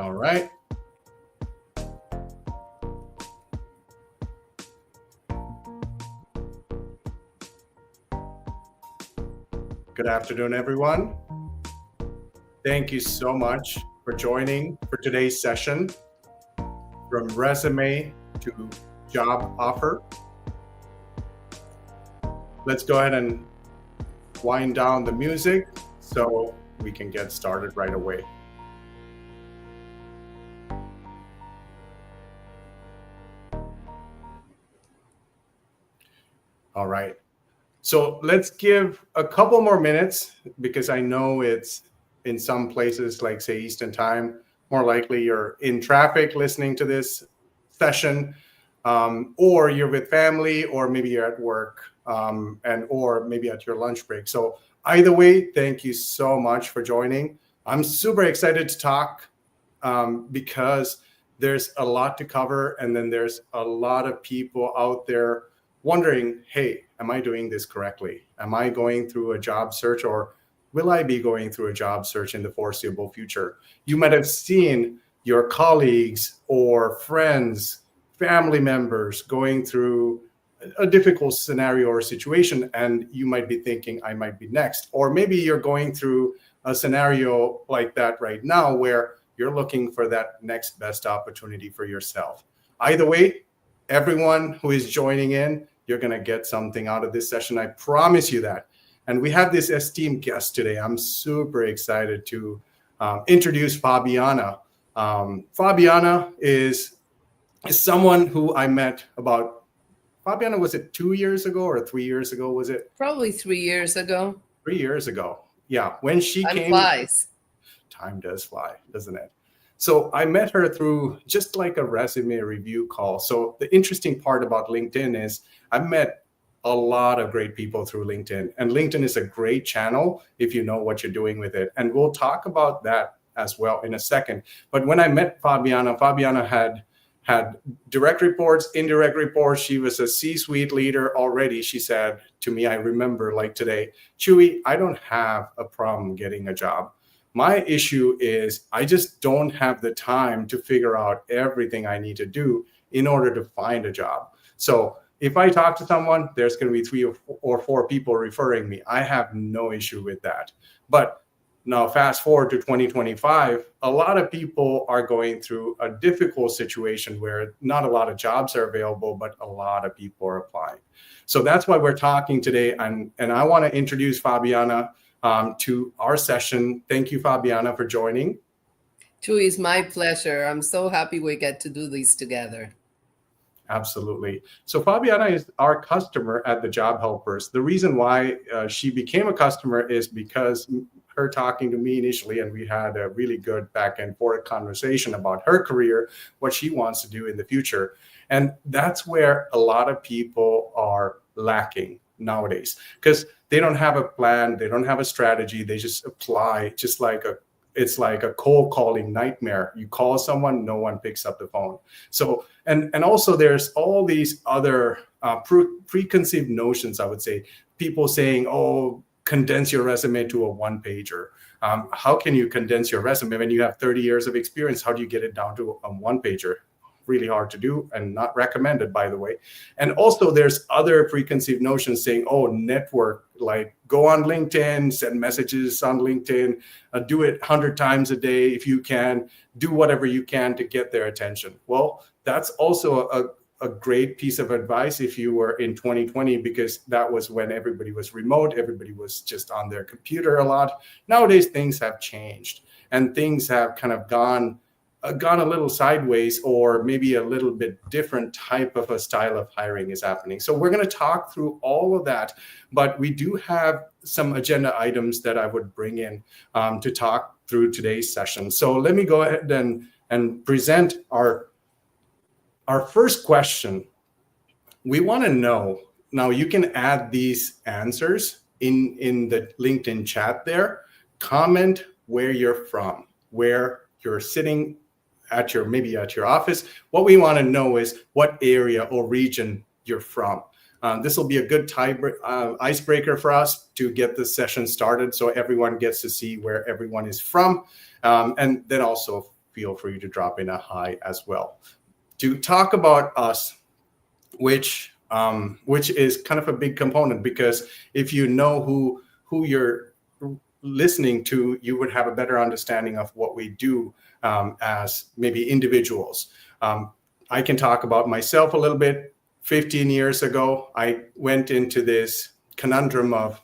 All right. Good afternoon, everyone. Thank you so much for joining for today's session from resume to job offer. Let's go ahead and wind down the music so we can get started right away. All right. So let's give a couple more minutes because I know it's in some places like say Eastern time, more likely you're in traffic listening to this session, or you're with family, or maybe you're at work, or maybe at your lunch break. So either way, thank you so much for joining. I'm super excited to talk because there's a lot to cover, and then there's a lot of people out there wondering, hey, am I doing this correctly? Am I going through a job search, or will I be going through a job search in the foreseeable future? You might have seen your colleagues or friends, family members going through a difficult scenario or situation, and you might be thinking, I might be next. Or maybe you're going through a scenario like that right now where you're looking for that next best opportunity for yourself. Either way, everyone who is joining in, you're going to get something out of this session. I promise you that. And we have this esteemed guest today. I'm super excited to introduce Fabiana. Fabiana is someone who I met about, Fabiana, was it 2 years ago or 3 years ago? Was it? Probably 3 years ago. 3 years ago. Yeah. When she Time came. flies. Time does fly, doesn't it? So I met her through just like a resume review call. So the interesting part about LinkedIn is I've met a lot of great people through LinkedIn, and LinkedIn is a great channel if you know what you're doing with it. And we'll talk about that as well in a second. But when I met Fabiana, Fabiana had direct reports, indirect reports. She was a C-suite leader already. She said to me, I remember like today, Chewy, I don't have a problem getting a job. My issue is I just don't have the time to figure out everything I need to do in order to find a job. So if I talk to someone, there's going to be 3 or 4 people referring me. I have no issue with that. But now fast forward to 2025, a lot of people are going through a difficult situation where not a lot of jobs are available, but a lot of people are applying. So that's why we're talking today. And I want to introduce Fabiana to our session. Thank you, Fabiana, for joining. Chewy, it's my pleasure. I'm so happy we get to do this together. Absolutely. So Fabiana is our customer at the Job Helpers. The reason why she became a customer is because her talking to me initially, and we had a really good back and forth conversation about her career, what she wants to do in the future. And that's where a lot of people are lacking nowadays, because they don't have a plan, they don't have a strategy, they just apply, just like it's like a cold calling nightmare. You call someone, no one picks up the phone. So and also there's all these other preconceived notions, I would say. People saying, oh, condense your resume to a one-pager. How can you condense your resume when you have 30 years of experience? How do you get it down to a one-pager? Really hard to do and not recommended, by the way. And also there's other preconceived notions saying, oh, network, like go on LinkedIn, send messages on LinkedIn, do it 100 times a day if you can, do whatever you can to get their attention. Well, that's also a great piece of advice if you were in 2020, because that was when everybody was remote, everybody was just on their computer a lot. Nowadays, things have changed and things have kind of gone a little sideways, or maybe a little bit different type of a style of hiring is happening. So we're going to talk through all of that, but we do have some agenda items that I would bring in to talk through today's session. So let me go ahead and present our first question. We want to know, now you can add these answers in the LinkedIn chat there, comment where you're from, where you're sitting at maybe at your office. What we want to know is what area or region you're from. This will be a good icebreaker for us to get this session started, so everyone gets to see where everyone is from. And then also feel free to drop in a hi as well. To talk about us, which is kind of a big component, because if you know who you're listening to, you would have a better understanding of what we do as maybe individuals. I can talk about myself a little bit. 15 years ago, I went into this conundrum of,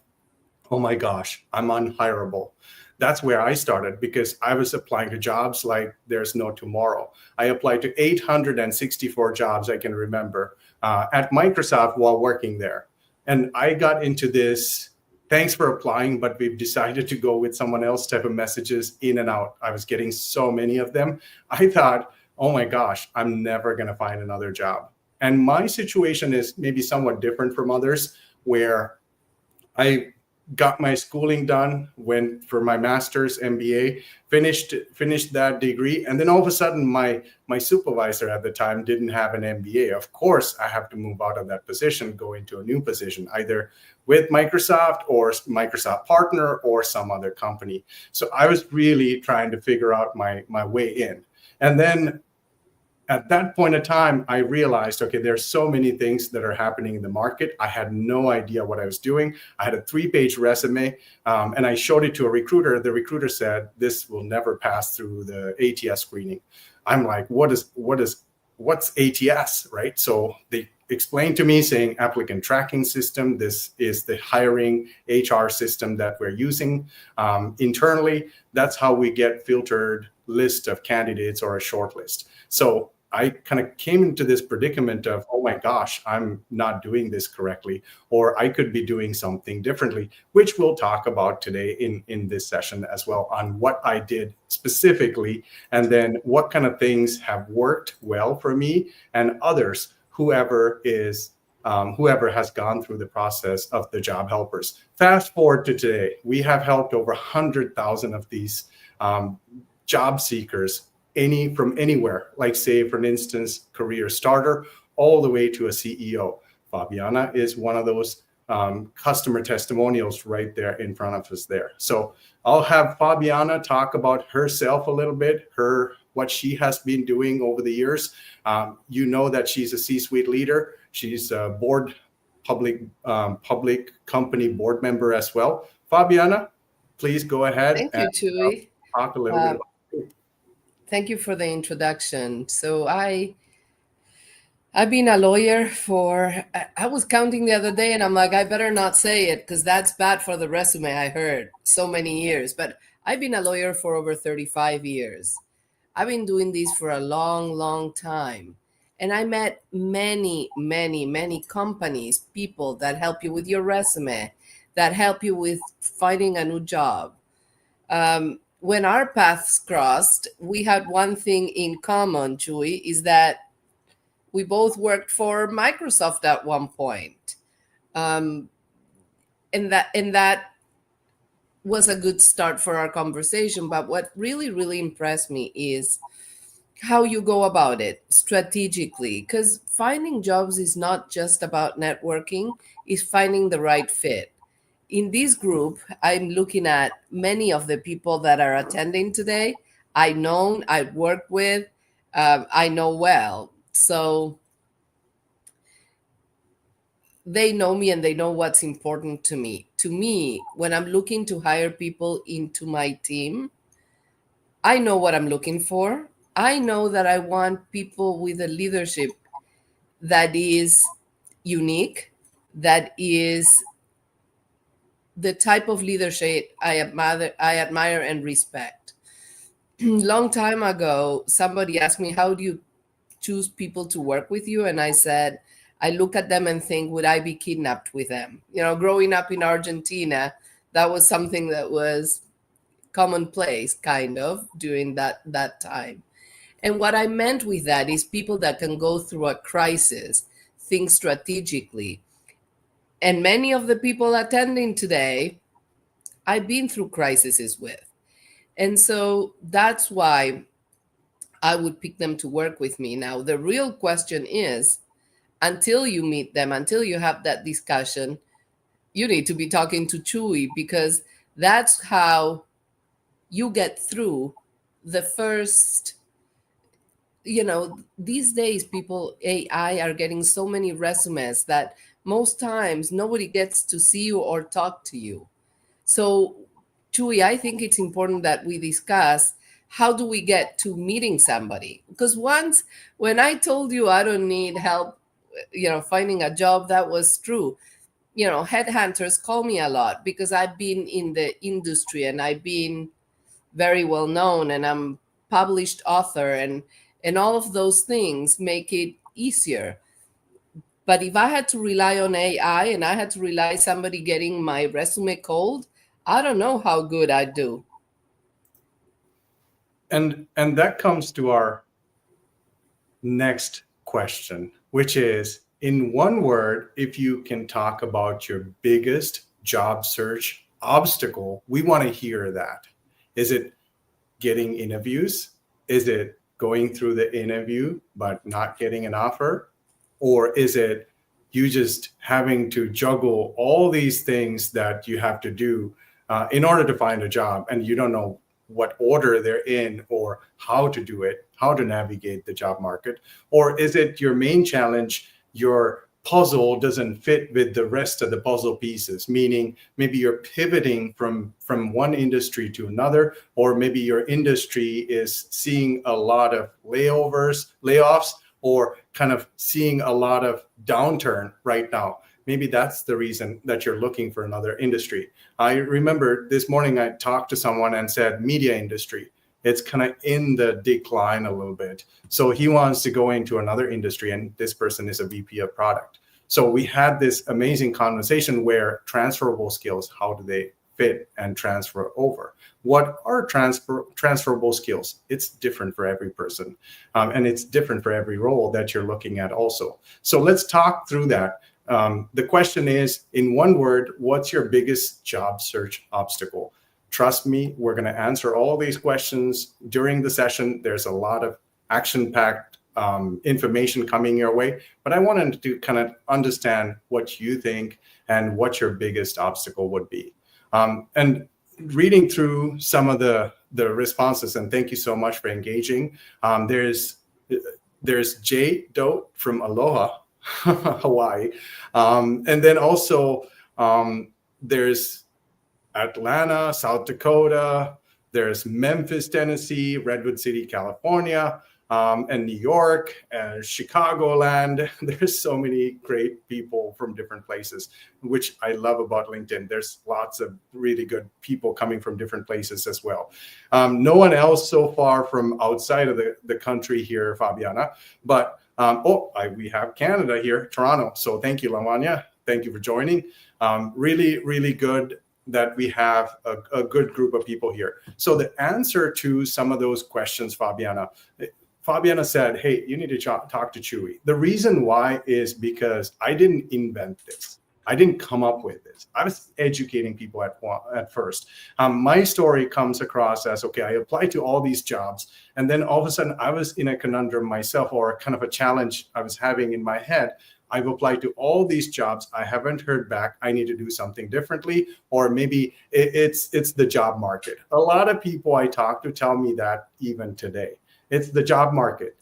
oh my gosh, I'm unhireable. That's where I started, because I was applying to jobs like there's no tomorrow. I applied to 864 jobs, I can remember, at Microsoft while working there. And I got into this, thanks for applying, but we've decided to go with someone else type of messages in and out. I was getting so many of them. I thought, oh my gosh, I'm never going to find another job. And my situation is maybe somewhat different from others, where I got my schooling done, went for my master's MBA, finished that degree, and then all of a sudden my supervisor at the time didn't have an MBA. Of course, I have to move out of that position, go into a new position, either with Microsoft or Microsoft partner or some other company. So I was really trying to figure out my way in. And then at that point in time, I realized, okay, there's so many things that are happening in the market. I had no idea what I was doing. I had a 3-page resume, and I showed it to a recruiter. The recruiter said, this will never pass through the ATS screening. I'm like, what's ATS, right? So they explained to me, saying applicant tracking system. This is the hiring HR system that we're using internally. That's how we get filtered list of candidates or a short list. So I kind of came into this predicament of, oh my gosh, I'm not doing this correctly, or I could be doing something differently, which we'll talk about today in this session as well, on what I did specifically, and then what kind of things have worked well for me and others, whoever has gone through the process of the job helpers. Fast forward to today, we have helped over 100,000 of these job seekers, from anywhere, like say, for instance, career starter, all the way to a CEO. Fabiana is one of those customer testimonials right there in front of us there. So I'll have Fabiana talk about herself a little bit, what she has been doing over the years. You know that she's a C-suite leader. She's a public company board member as well. Fabiana, please go ahead. Thank you, Chewy. Talk a little bit about. Thank you for the introduction. So I've been a lawyer I was counting the other day, and I'm like, I better not say it because that's bad for the resume. I heard so many years, but I've been a lawyer for over 35 years. I've been doing this for a long, long time. And I met many, many, many companies, people that help you with your resume, that help you with finding a new job. When our paths crossed, we had one thing in common, Chewy, is that we both worked for Microsoft at one point. And that was a good start for our conversation. But what really, really impressed me is how you go about it strategically, because finding jobs is not just about networking, it's finding the right fit. In this group, I'm looking at many of the people that are attending today. I've worked with, I know well. So they know me and they know what's important to me. To me, when I'm looking to hire people into my team, I know what I'm looking for. I know that I want people with a leadership that is unique, that is the type of leadership I admire and respect. Long time ago, somebody asked me, how do you choose people to work with you? And I said, I look at them and think, would I be kidnapped with them? You know, growing up in Argentina, that was something that was commonplace kind of during that time. And what I meant with that is people that can go through a crisis, think strategically. And many of the people attending today, I've been through crises with. And so that's why I would pick them to work with me. Now, the real question is, until you meet them, until you have that discussion, you need to be talking to Chewy, because that's how you get through the first these days people AI are getting so many resumes that most times nobody gets to see you or talk to you. So, Chewy, I think it's important that we discuss how do we get to meeting somebody? Because once, when I told you I don't need help, finding a job, that was true. Headhunters call me a lot because I've been in the industry and I've been very well known and I'm published author, and all of those things make it easier. But if I had to rely on AI and I had to rely somebody getting my resume cold, I don't know how good I'd do. And that comes to our next question, which is, in one word, if you can talk about your biggest job search obstacle, we want to hear that. Is it getting interviews? Is it going through the interview but not getting an offer? Or is it you just having to juggle all these things that you have to do in order to find a job, and you don't know what order they're in or how to do it, how to navigate the job market? Or is it your main challenge, your puzzle doesn't fit with the rest of the puzzle pieces, meaning maybe you're pivoting from one industry to another, or maybe your industry is seeing a lot of layoffs, or kind of seeing a lot of downturn right now. Maybe that's the reason that you're looking for another industry. I remember this morning I talked to someone and said media industry, it's kind of in the decline a little bit. So he wants to go into another industry, and this person is a VP of product. So we had this amazing conversation where transferable skills, how do they fit and transfer over? What are transferable skills? It's different for every person, and it's different for every role that you're looking at also. So let's talk through that. The question is, in one word, what's your biggest job search obstacle? Trust me, we're going to answer all these questions during the session. There's a lot of action-packed information coming your way, but I wanted to kind of understand what you think and what your biggest obstacle would be. And reading through some of the responses, and thank you so much for engaging. There's Jay Doe from Aloha, Hawaii. And then also there's Atlanta, South Dakota. There's Memphis, Tennessee, Redwood City, California, and New York, and Chicagoland. There's so many great people from different places, which I love about LinkedIn. There's lots of really good people coming from different places as well. No one else so far from outside of the country here, Fabiana, but we have Canada here, Toronto. So thank you, Lavanya. Thank you for joining. Really, really good that we have a good group of people here. So the answer to some of those questions, Fabiana said, hey, you need to talk to Chewy. The reason why is because I didn't invent this. I didn't come up with this. I was educating people at first. My story comes across as, okay, I applied to all these jobs, and then all of a sudden I was in a conundrum myself, or kind of a challenge I was having in my head. I've applied to all these jobs. I haven't heard back. I need to do something differently, or maybe it's the job market. A lot of people I talk to tell me that even today. It's the job market.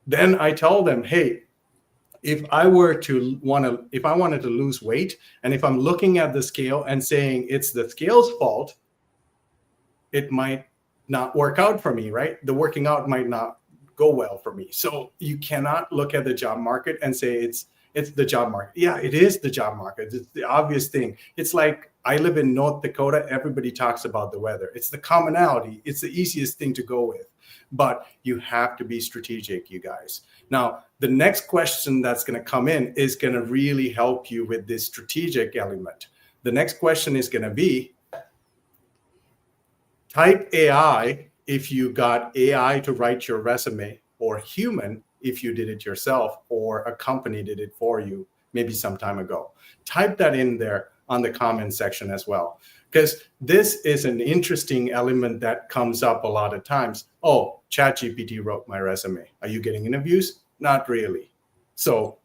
Then I tell them, hey, if I wanted to lose weight, and if I'm looking at the scale and saying it's the scale's fault, it might not work out for me, right? The working out might not go well for me. So you cannot look at the job market and say it's the job market. Yeah, it is the job market. It's the obvious thing. It's like I live in North Dakota. Everybody talks about the weather. It's the commonality. It's the easiest thing to go with. But you have to be strategic, you guys. Now, the next question that's going to come in is going to really help you with this strategic element. The next question is going to be, type AI if you got AI to write your resume, or human if you did it yourself, or a company did it for you maybe some time ago. Type that in there on the comment section as well, because this is an interesting element that comes up a lot of times. Oh, ChatGPT wrote my resume. Are you getting interviews? Not really. So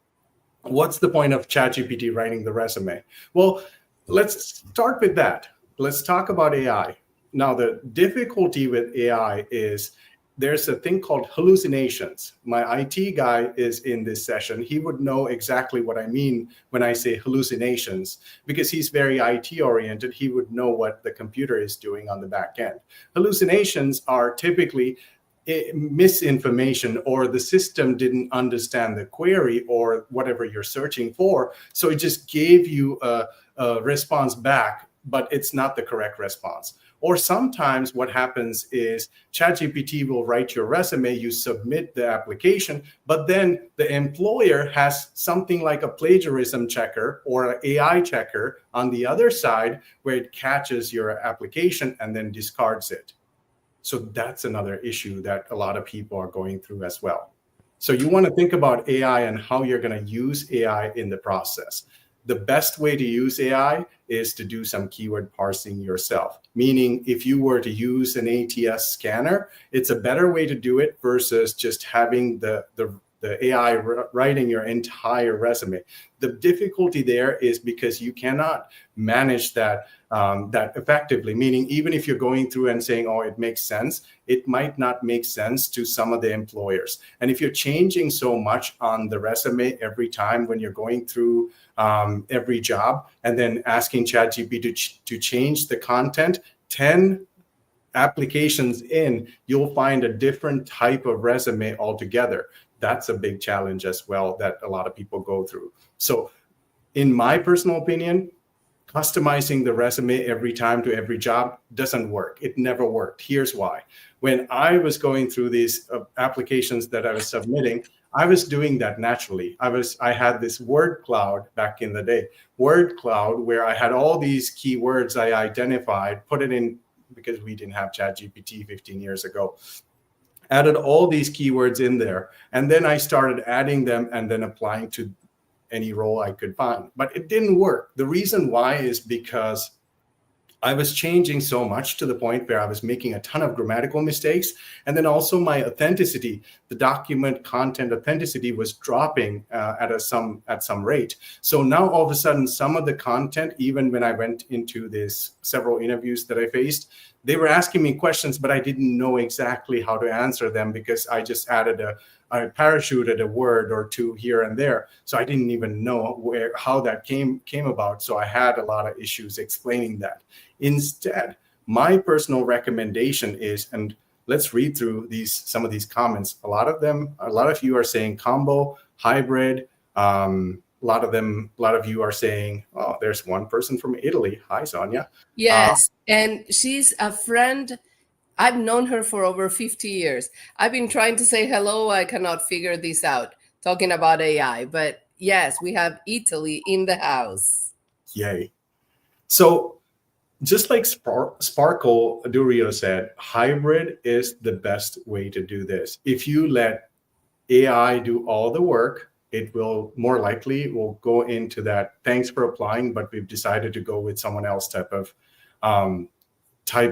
what's the point of ChatGPT writing the resume? Well, let's start with that. Let's talk about AI. Now, the difficulty with AI is there's a thing called hallucinations. My IT guy is in this session. He would know exactly what I mean when I say hallucinations, because he's very IT oriented. He would know what the computer is doing on the back end. Hallucinations are typically misinformation, or the system didn't understand the query or whatever you're searching for. So it just gave you a response back, but it's not the correct response. Or sometimes what happens is ChatGPT will write your resume, you submit the application, but then the employer has something like a plagiarism checker or an AI checker on the other side where it catches your application and then discards it. So that's another issue that a lot of people are going through as well. So you want to think about AI and how you're going to use AI in the process. The best way to use AI is to do some keyword parsing yourself. Meaning, if you were to use an ATS scanner, it's a better way to do it versus just having the AI writing your entire resume. The difficulty there is because you cannot manage that effectively. Meaning, even if you're going through and saying, "Oh, it makes sense," it might not make sense to some of the employers. And if you're changing so much on the resume every time when you're going through every job and then asking ChatGPT to change the content, 10 applications in, you'll find a different type of resume altogether. That's a big challenge as well that a lot of people go through. So in my personal opinion, customizing the resume every time to every job doesn't work. It never worked. Here's why. When I was going through these applications that I was submitting, I was doing that naturally. I had this word cloud back in the day, word cloud, where I had all these keywords I identified, put it in, because we didn't have ChatGPT 15 years ago, added all these keywords in there. And then I started adding them and then applying to any role I could find. But it didn't work. The reason why is because I was changing so much to the point where I was making a ton of grammatical mistakes. And then also my authenticity, the document content authenticity was dropping at some rate. So now all of a sudden, some of the content, even when I went into this several interviews that I faced, they were asking me questions, but I didn't know exactly how to answer them because I just I parachuted a word or two here and there. So I didn't even know how that came about. So I had a lot of issues explaining that. Instead, my personal recommendation is, and let's read through some of these comments. A lot of you are saying combo, hybrid. A lot of you are saying, oh, there's one person from Italy. Hi, Sonia. Yes, and she's a friend. I've known her for over 50 years. I've been trying to say hello. I cannot figure this out, talking about AI. But yes, we have Italy in the house. Yay. So just like Sparkle Durio said, hybrid is the best way to do this. If you let AI do all the work, it will more likely will go into that, thanks for applying, but we've decided to go with someone else type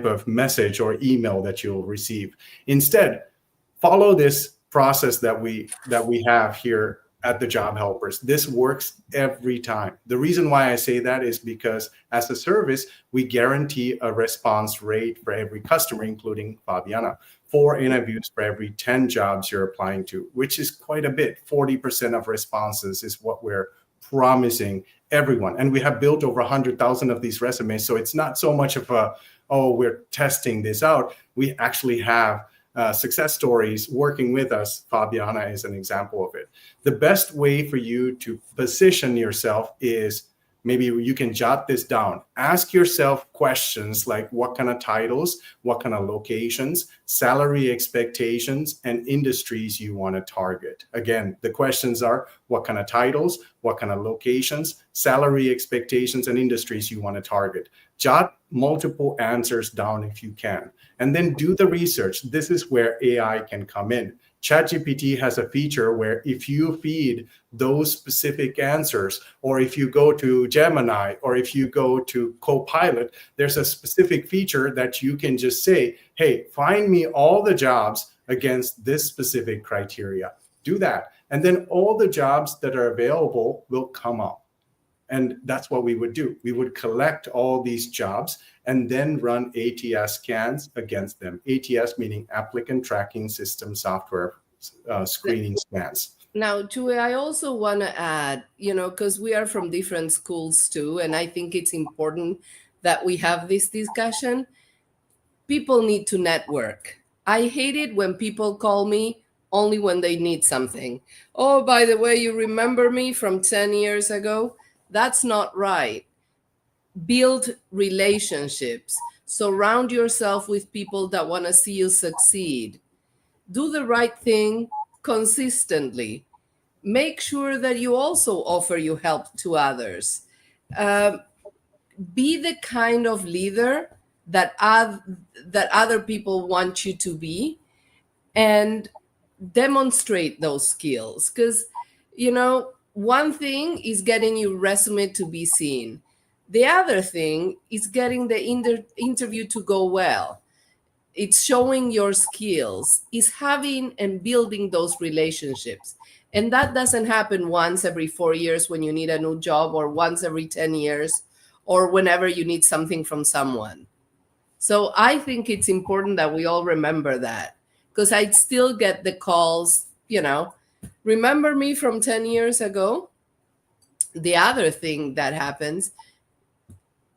of message or email that you'll receive. Instead, follow this process that we have here at the Job Helpers. This works every time. The reason why I say that is because as a service, we guarantee a response rate for every customer, including Fabiana, 4 interviews for every 10 jobs you're applying to, which is quite a bit. 40% of responses is what we're promising everyone. And we have built over 100,000 of these resumes. So it's not so much of we're testing this out. We actually have success stories working with us. Fabiana is an example of it. The best way for you to position yourself is, maybe you can jot this down. Ask yourself questions like what kind of titles, what kind of locations, salary expectations, and industries you want to target. Again, the questions are what kind of titles, what kind of locations, salary expectations, and industries you want to target. Jot multiple answers down if you can, and then do the research. This is where AI can come in. ChatGPT has a feature where if you feed those specific answers, or if you go to Gemini, or if you go to Copilot, there's a specific feature that you can just say, hey, find me all the jobs against this specific criteria. Do that. And then all the jobs that are available will come up. And that's what we would do. We would collect all these jobs and then run ATS scans against them. ATS meaning applicant tracking system software screening scans. Now, Chewy, I also want to add, because we are from different schools too, and I think it's important that we have this discussion. People need to network. I hate it when people call me only when they need something. Oh, by the way, you remember me from 10 years ago? That's not right. Build relationships. Surround yourself with people that want to see you succeed. Do the right thing consistently. Make sure that you also offer your help to others. Be the kind of leader that other people want you to be, and demonstrate those skills. Because, one thing is getting your resume to be seen. The other thing is getting the interview to go well. It's showing your skills, is having and building those relationships. And that doesn't happen once every 4 years when you need a new job, or once every 10 years, or whenever you need something from someone. So I think it's important that we all remember that, because I still get the calls, remember me from 10 years ago? The other thing that happens,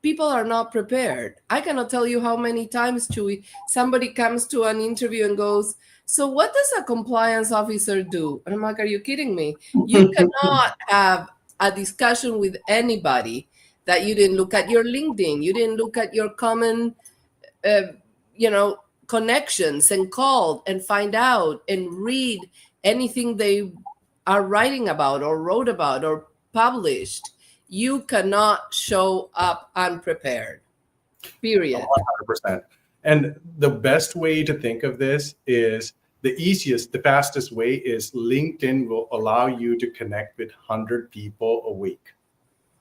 people are not prepared. I cannot tell you how many times, Chewy, somebody comes to an interview and goes, so what does a compliance officer do? And I'm like, are you kidding me? You cannot have a discussion with anybody that you didn't look at your LinkedIn, you didn't look at your common, connections, and call and find out and read anything they are writing about or wrote about or published. You cannot show up unprepared, period. 100%. And the best way to think of this is the fastest way is LinkedIn will allow you to connect with 100 people a week.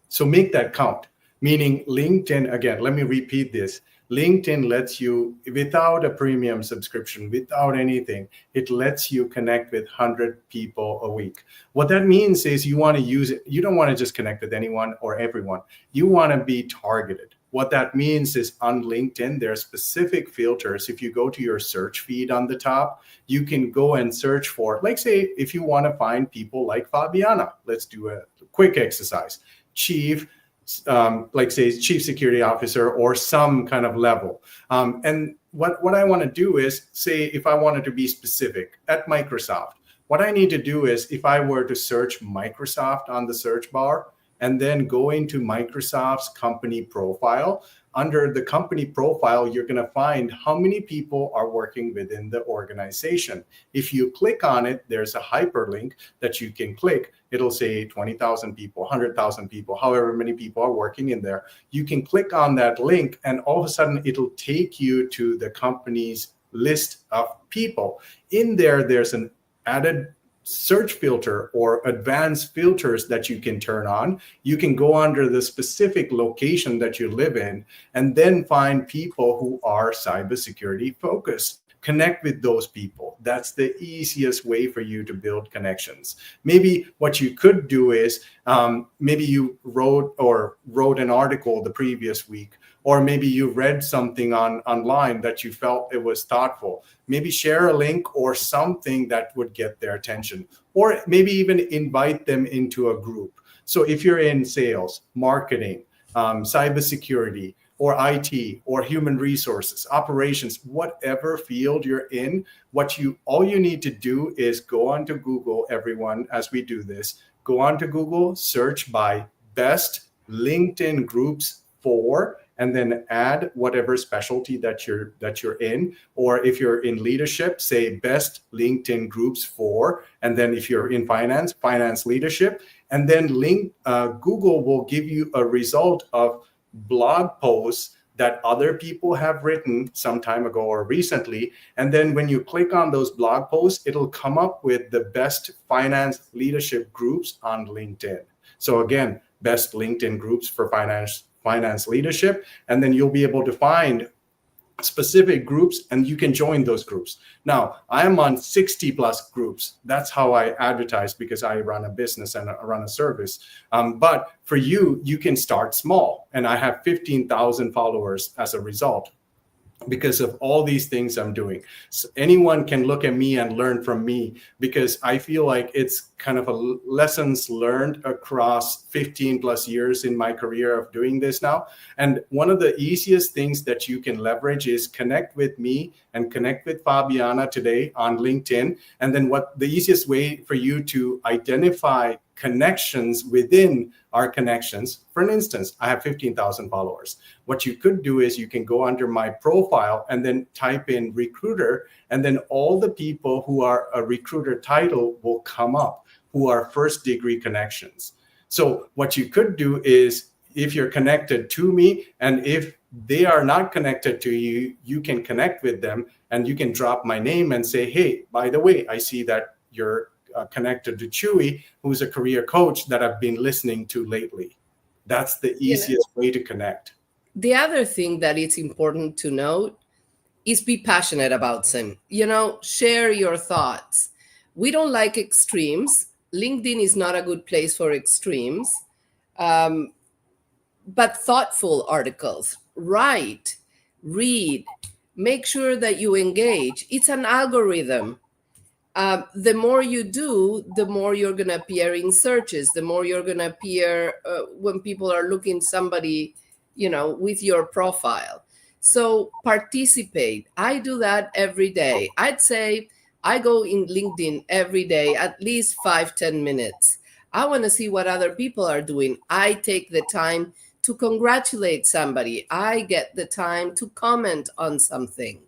So make that count. Meaning LinkedIn, again, let me repeat this. LinkedIn lets you, without a premium subscription, without anything, it lets you connect with 100 people a week. What that means is you want to use it. You don't want to just connect with anyone or everyone. You want to be targeted. What that means is on LinkedIn, there are specific filters. If you go to your search feed on the top, you can go and search for, like say, if you want to find people like Fabiana, let's do a quick exercise. Chief security officer or some kind of level. And what I want to do is say, if I wanted to be specific at Microsoft, what I need to do is if I were to search Microsoft on the search bar and then go into Microsoft's company profile, under the company profile, you're going to find how many people are working within the organization. If you click on it, there's a hyperlink that you can click. It'll say 20,000 people, 100,000 people, however many people are working in there. You can click on that link and all of a sudden it'll take you to the company's list of people. In there, there's an added search filter or advanced filters that you can turn on. You can go under the specific location that you live in and then find people who are cybersecurity focused. Connect with those people. That's the easiest way for you to build connections. Maybe what you could do is maybe you wrote an article the previous week, or maybe you read something online that you felt it was thoughtful. Maybe share a link or something that would get their attention, or maybe even invite them into a group. So if you're in sales, marketing, cybersecurity, or IT, or human resources, operations, whatever field you're in, all you need to do is go onto Google, everyone, as we do this, go onto Google, search by best LinkedIn groups for, and then add whatever specialty that you're in. Or if you're in leadership, say best LinkedIn groups for, and then if you're in finance leadership, and then Google will give you a result of blog posts that other people have written some time ago or recently. And then when you click on those blog posts, it'll come up with the best finance leadership groups on LinkedIn. So again, best LinkedIn groups for finance leadership. And then you'll be able to find specific groups, and you can join those groups. Now, I'm on 60 plus groups. That's how I advertise, because I run a business and I run a service. But for you, you can start small. And I have 15,000 followers as a result, because of all these things I'm doing. So anyone can look at me and learn from me, because I feel like it's kind of a lessons learned across 15 plus years in my career of doing this now. And one of the easiest things that you can leverage is connect with me and connect with Fabiana today on LinkedIn. And then what the easiest way for you to identify connections within our connections. For instance, I have 15,000 followers. What you could do is you can go under my profile and then type in recruiter, and then all the people who are a recruiter title will come up, who are first degree connections. So what you could do is, if you're connected to me, and if they are not connected to you, you can connect with them and you can drop my name and say, hey, by the way, I see that you're connected to Chewy, who's a career coach that I've been listening to lately. That's the easiest way to connect. The other thing that it's important to note is be passionate about some, share your thoughts. We don't like extremes. LinkedIn is not a good place for extremes, but thoughtful articles. Write, read, make sure that you engage. It's an algorithm. The more you do, the more you're going to appear in searches, the more you're going to appear when people are looking somebody, with your profile. So participate. I do that every day. I'd say I go in LinkedIn every day, at least 5-10 minutes. I want to see what other people are doing. I take the time to congratulate somebody. I get the time to comment on something.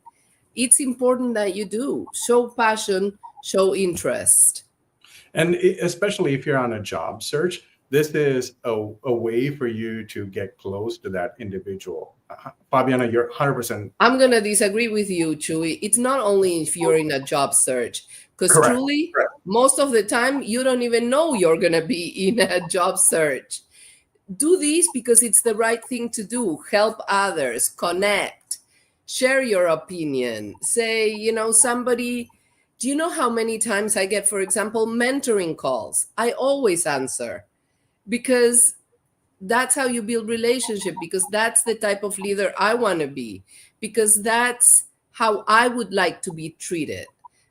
It's important that you do. Show passion, show interest. And especially if you're on a job search, this is a way for you to get close to that individual. Fabiana, you're 100%. I'm going to disagree with you, Chewy. It's not only if you're in a job search, because truly, most of the time, you don't even know you're going to be in a job search. Do this because it's the right thing to do. Help others, connect, share your opinion. Say, somebody... Do you know how many times I get, for example, mentoring calls? I always answer, because that's how you build relationship, because that's the type of leader I want to be, because that's how I would like to be treated.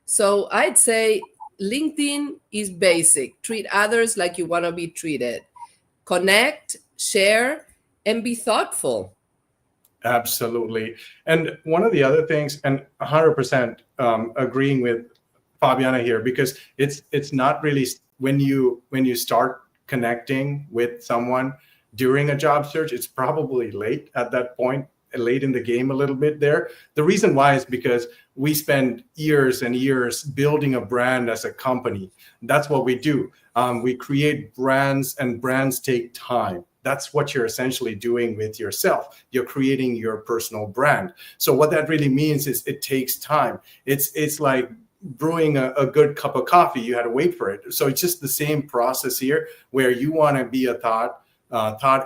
So I'd say LinkedIn is basic. Treat others like you want to be treated. Connect, share, and be thoughtful. Absolutely. And one of the other things, and 100% agreeing with Fabiana here, because it's not really when you start connecting with someone during a job search, it's probably late at that point, late in the game a little bit there. The reason why is because we spend years and years building a brand as a company. That's what we do. We create brands, and brands take time. That's what you're essentially doing with yourself. You're creating your personal brand. So what that really means is it takes time. It's like brewing a good cup of coffee. You had to wait for it. So it's just the same process here, where you want to be a thought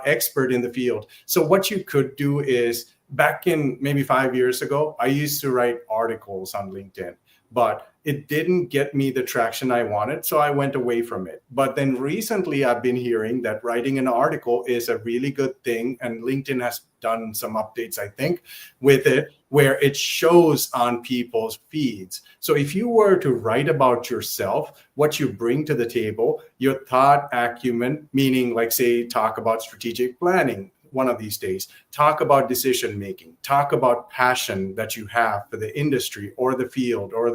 expert in the field. So what you could do is, back in maybe 5 years ago, I used to write articles on LinkedIn, but it didn't get me the traction I wanted, so I went away from it. But then recently I've been hearing that writing an article is a really good thing, and LinkedIn has done some updates, I think, with it, where it shows on people's feeds. So if you were to write about yourself, what you bring to the table, your thought acumen, meaning, like, say, talk about strategic planning one of these days, talk about decision making, talk about passion that you have for the industry or the field or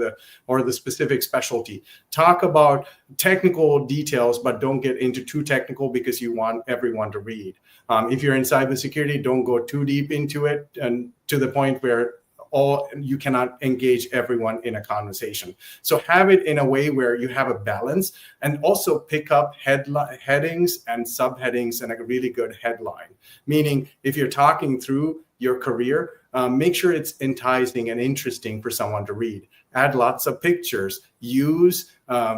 the specific specialty, talk about technical details, but don't get into too technical because you want everyone to read. If you're in cybersecurity, don't go too deep into it, and to the point where you cannot engage everyone in a conversation. So have it in a way where you have a balance, and also pick up headings and subheadings and a really good headline. Meaning, if you're talking through your career, make sure it's enticing and interesting for someone to read. Add lots of pictures. Use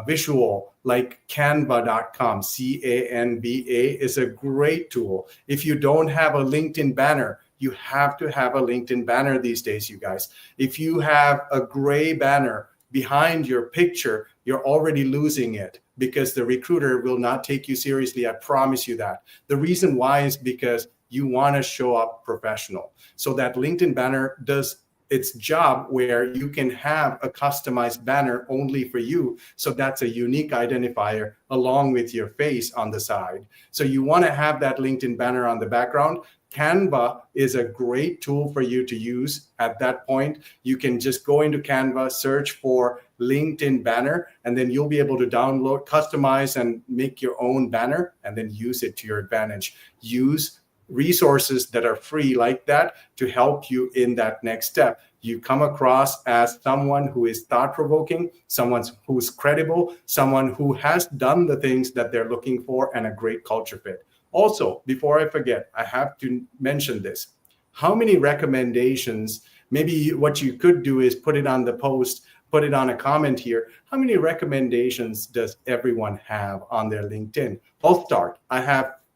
visual, like canva.com. Canva is a great tool. If you don't have a LinkedIn banner, You have to have a LinkedIn banner these days, you guys. If you have a gray banner behind your picture, you're already losing it because the recruiter will not take you seriously. I promise you that. The reason why is because you want to show up professional. So that LinkedIn banner does its job where you can have a customized banner only for you. So that's a unique identifier along with your face on the side. So you want to have that LinkedIn banner on the background. Canva is a great tool for you to use at that point. You can just go into Canva, search for LinkedIn banner, and then you'll be able to download, customize, and make your own banner, and then use it to your advantage. Use resources that are free like that to help you in that next step. You come across as someone who is thought-provoking, someone who's credible, someone who has done the things that they're looking for, and a great culture fit. Also, before I forget, I have to mention this. How many recommendations, maybe what you could do is put it on the post, put it on a comment here. How many recommendations does everyone have on their LinkedIn? I'll start.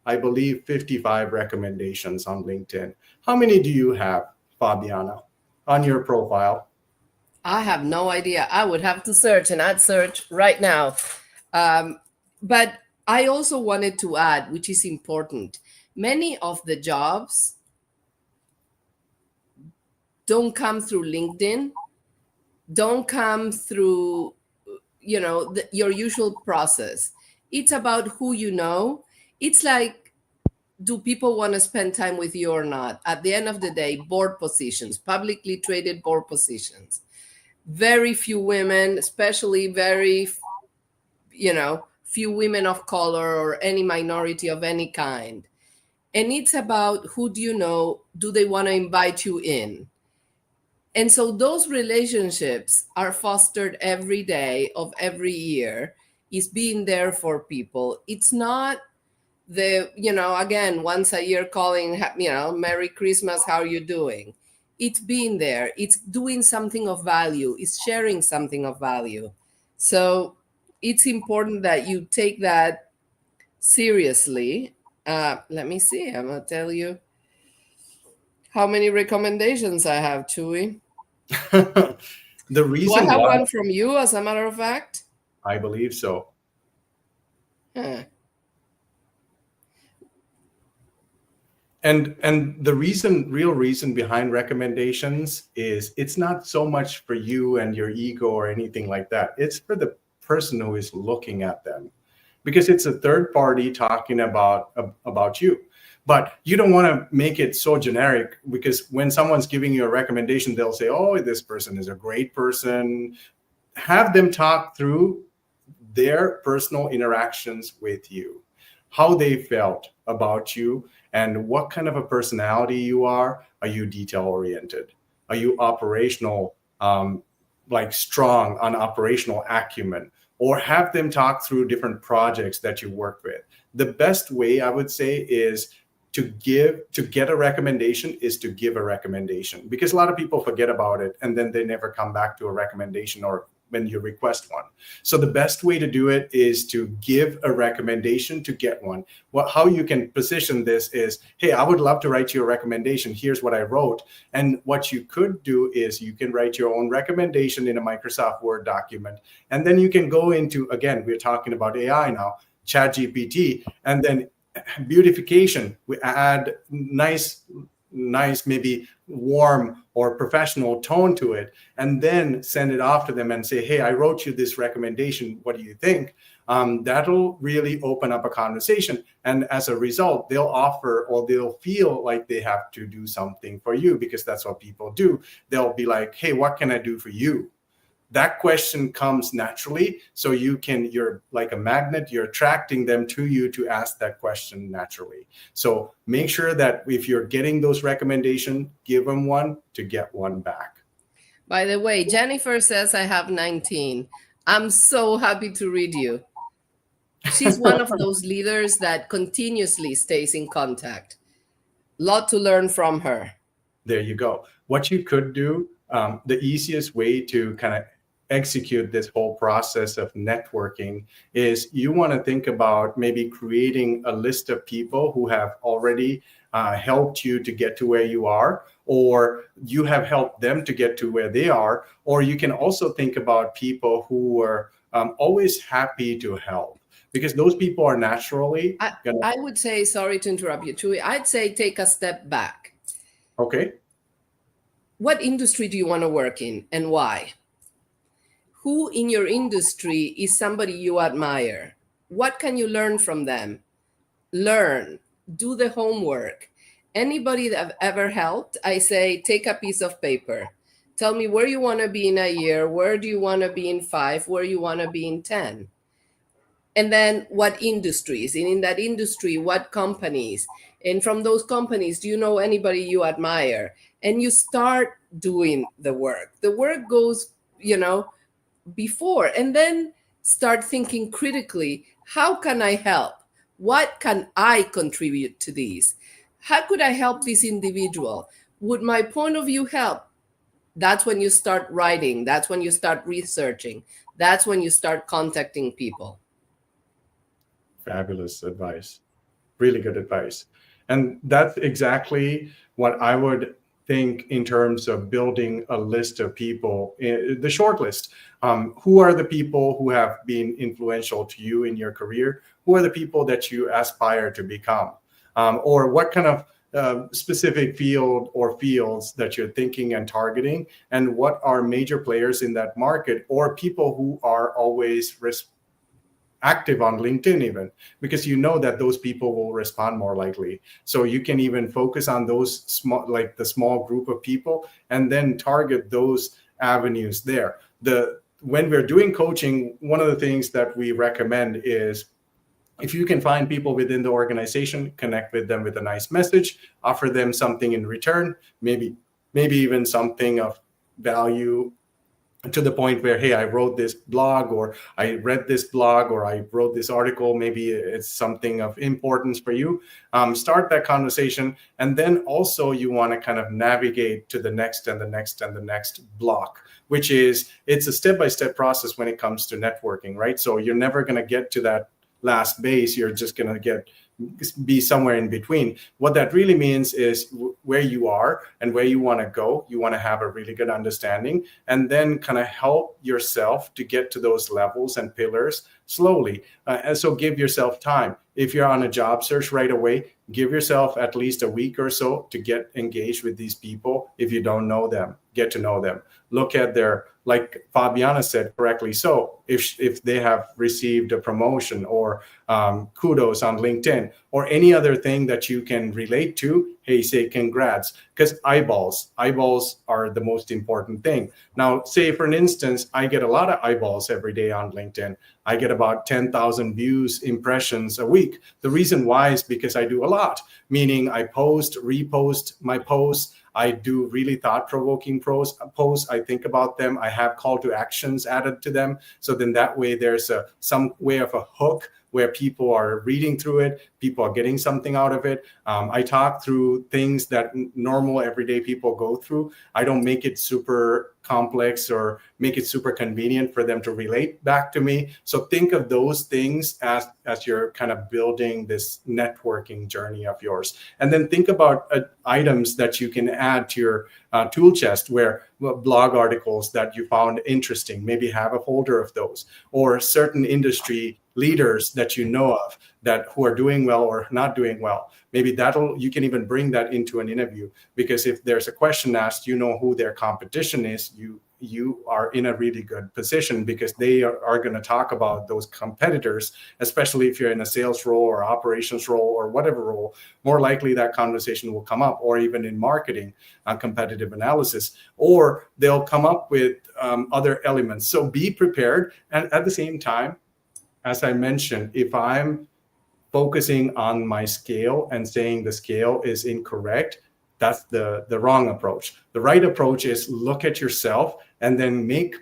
I believe 55 recommendations on LinkedIn. How many do you have, Fabiana, on your profile? I have no idea. I would have to search, and I'd search right now. But I also wanted to add, which is important, many of the jobs don't come through LinkedIn, don't come through, your usual process. It's about who you know. It's like, do people want to spend time with you or not? At the end of the day, board positions, publicly traded board positions, very few women, especially very, few women of color or any minority of any kind. And it's about who do you know? Do they want to invite you in? And so those relationships are fostered every day of every year, is being there for people. It's not again, once a year calling, Merry Christmas, how are you doing? It's being there. It's doing something of value. It's sharing something of value. So it's important that you take that seriously. Let me see. I'm going to tell you how many recommendations I have, Chewy. The reason Do I have why, one from you, as a matter of fact? I believe so. Huh. And the real reason behind recommendations is it's not so much for you and your ego or anything like that. It's for the person who is looking at them, because it's a third party talking about you. But you don't want to make it so generic, because when someone's giving you a recommendation, they'll say, oh, this person is a great person. Have them talk through their personal interactions with you, how they felt about you, and what kind of a personality you are. Are you detail oriented? Are you operational, strong on operational acumen? Or have them talk through different projects that you work with. The best way, I would say, is to get a recommendation is to give a recommendation, because a lot of people forget about it and then they never come back to a recommendation or when you request one. So the best way to do it is to give a recommendation to get one. How you can position this is, hey, I would love to write you a recommendation. Here's what I wrote. And what you could do is you can write your own recommendation in a Microsoft Word document. And then you can go into, again, we're talking about AI now, ChatGPT, and then beautification. We add nice, maybe warm or professional tone to it, and then send it off to them and say, hey, I wrote you this recommendation. What do you think? That'll really open up a conversation. And as a result, they'll offer, or they'll feel like they have to do something for you, because that's what people do. They'll be like, hey, what can I do for you? That question comes naturally. So you're like a magnet, you're attracting them to you to ask that question naturally. So make sure that if you're getting those recommendations, give them one to get one back. By the way, Jennifer says I have 19. I'm so happy to read you. She's one of those leaders that continuously stays in contact. Lot to learn from her. There you go. What you could do, the easiest way to kind of execute this whole process of networking is you want to think about maybe creating a list of people who have already helped you to get to where you are, or you have helped them to get to where they are. Or you can also think about people who are always happy to help, because those people are naturally gonna. I would say, sorry to interrupt you, Chewy, I'd say take a step back. Okay. What industry do you want to work in and why? Who in your industry is somebody you admire? What can you learn from them? Learn, do the homework. Anybody that I've ever helped, I say, take a piece of paper. Tell me where you want to be in a year, where do you want to be in 5, where you want to be in 10. And then what industries, and in that industry, what companies, and from those companies, do you know anybody you admire? And you start doing the work. The work goes, before, and then start thinking critically, how can I help? What can I contribute to these? How could I help this individual? Would my point of view help? That's when you start writing. That's when you start researching. That's when you start contacting people. Fabulous advice. Really good advice. And that's exactly what I would think in terms of building a list of people, the short list. Who are the people who have been influential to you in your career? Who are the people that you aspire to become? Or what kind of specific field or fields that you're thinking and targeting? And what are major players in that market, or people who are always active on LinkedIn even, because you know that those people will respond more likely. So you can even focus on those small, like the small group of people, and then target those avenues there. When we're doing coaching, one of the things that we recommend is, if you can find people within the organization, connect with them with a nice message, offer them something in return, maybe even something of value, to the point where, hey, I wrote this blog, or I read this blog, or I wrote this article, maybe it's something of importance for you. Start that conversation. And then also you want to kind of navigate to the next and the next and the next block, which is, it's a step-by-step process when it comes to networking, right? So you're never going to get to that last base. You're just going to be somewhere in between. What that really means is where you are and where you want to go. You want to have a really good understanding, and then kind of help yourself to get to those levels and pillars slowly. And so give yourself time. If you're on a job search right away, give yourself at least a week or so to get engaged with these people. If you don't know them, get to know them. Look at their, like Fabiana said correctly, so if they have received a promotion, or kudos on LinkedIn, or any other thing that you can relate to, hey, say congrats, because eyeballs are the most important thing. Now, say for an instance, I get a lot of eyeballs every day on LinkedIn. I get about 10,000 views, impressions a week. The reason why is because I do a lot, meaning I post, repost my posts. I do really thought-provoking posts. I think about them. I have call to actions added to them. So then that way there's some way of a hook where people are reading through it, people are getting something out of it. I talk through things that normal everyday people go through. I don't make it super complex or make it super convenient for them to relate back to me. So think of those things as you're kind of building this networking journey of yours. And then think about items that you can add to your tool chest, where blog articles that you found interesting, maybe have a folder of those, or certain industry leaders that you know of who are doing well or not doing well. Maybe you can even bring that into an interview, because if there's a question asked, you know who their competition is, you are in a really good position, because they are going to talk about those competitors, especially if you're in a sales role or operations role or whatever role. More likely that conversation will come up, or even in marketing, competitive analysis, or they'll come up with other elements. So be prepared. And at the same time, as I mentioned, if I'm focusing on my scale and saying the scale is incorrect, that's the wrong approach. The right approach is look at yourself and then make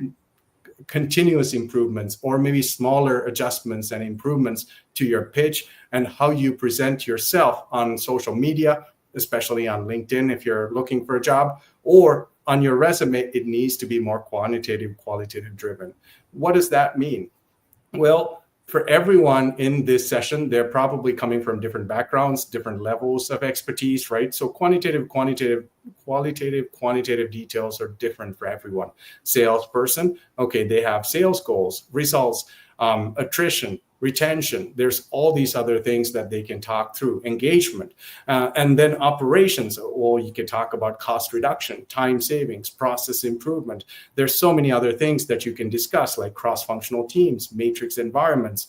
continuous improvements, or maybe smaller adjustments and improvements to your pitch and how you present yourself on social media, especially on LinkedIn if you're looking for a job, or on your resume, it needs to be more quantitative, qualitative driven. What does that mean? Well, for everyone in this session, they're probably coming from different backgrounds, different levels of expertise, right? So quantitative, quantitative, quantitative details are different for everyone. Salesperson, okay, they have sales goals, results, attrition, retention. There's all these other things that they can talk through, engagement, and then operations. Or you can talk about cost reduction, time savings, process improvement. There's so many other things that you can discuss, like cross-functional teams, matrix environments,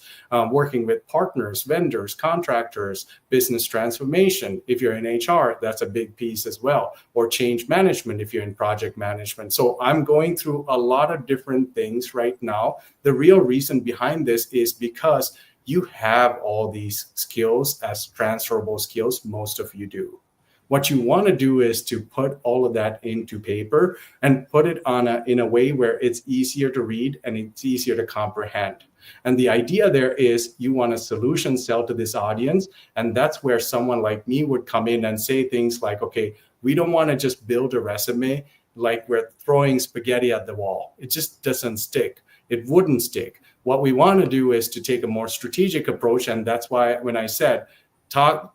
working with partners, vendors, contractors, business transformation. If you're in HR, that's a big piece as well, or change management if you're in project management. So I'm going through a lot of different things right now. The real reason behind this is because you have all these skills as transferable skills. Most of you do. What you want to do is to put all of that into paper and put it in a way where it's easier to read and it's easier to comprehend. And the idea there is you want a solution sell to this audience. And that's where someone like me would come in and say things like, okay, we don't want to just build a resume like we're throwing spaghetti at the wall. It just doesn't stick. It wouldn't stick. What we want to do is to take a more strategic approach. And that's why when I said,